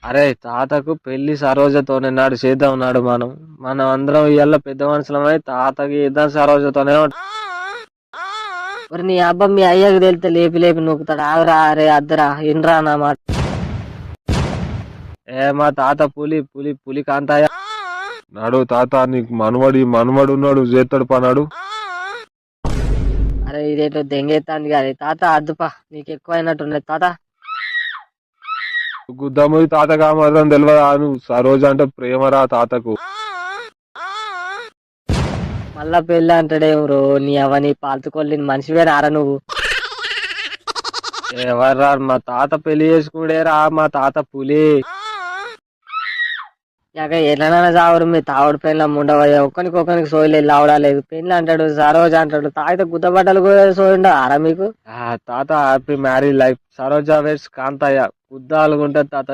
అరే తాతకు పెళ్లి సరోజతోనే నాడు చేద్దాం నాడు మనం అందరం ఇవాళ పెద్ద మనుషులమై తాతకి ఇద్దాం సరోజతోనే మరి నీ అబ్బా మీ అయ్యకు తెలితే లేపి లేపి నూకుతాడు. ఆగురా అరే అద్దరా ఇన్రా నా మాట. మా తాత పులి పులి పులి కాంతాయ నాడు తాత నీకు మనవడు ఉన్నాడు చేస్తాడు పనాడు. అరే ఇదేటో దెంగెత్తాంది కానీ తాత అద్దుపా నీకు ఎక్కువైనట్టున్నది తాత. గుద్దమ్మ తాతగా మాత్రం తెలియదా నువ్వు సరోజ అంటే ప్రేమరా తాతకు. మళ్ళా పెళ్ళి అంటాడేం రో నీ అవని పాల్తుకొల్లిన మనిషివే రారా నువ్వు. ఎవర్రా మా తాత పెళ్లి చేసుకునేరా మా తాత పులి. ఇక ఎట్లనైనా చావరు మీ తావుడు పెళ్ళ ఉండవయ్యా ఒక్కరికి సోయలేదు లావడా లేదు. పెళ్ళి అంటాడు సరోజ అంటాడు తాగితే గుద్దబట్టలు కూడా సోయిండ ఆరా మీకు. తాత happy married life Saroja weds Kanthaiah గుద్దాలుగుంటది తాత.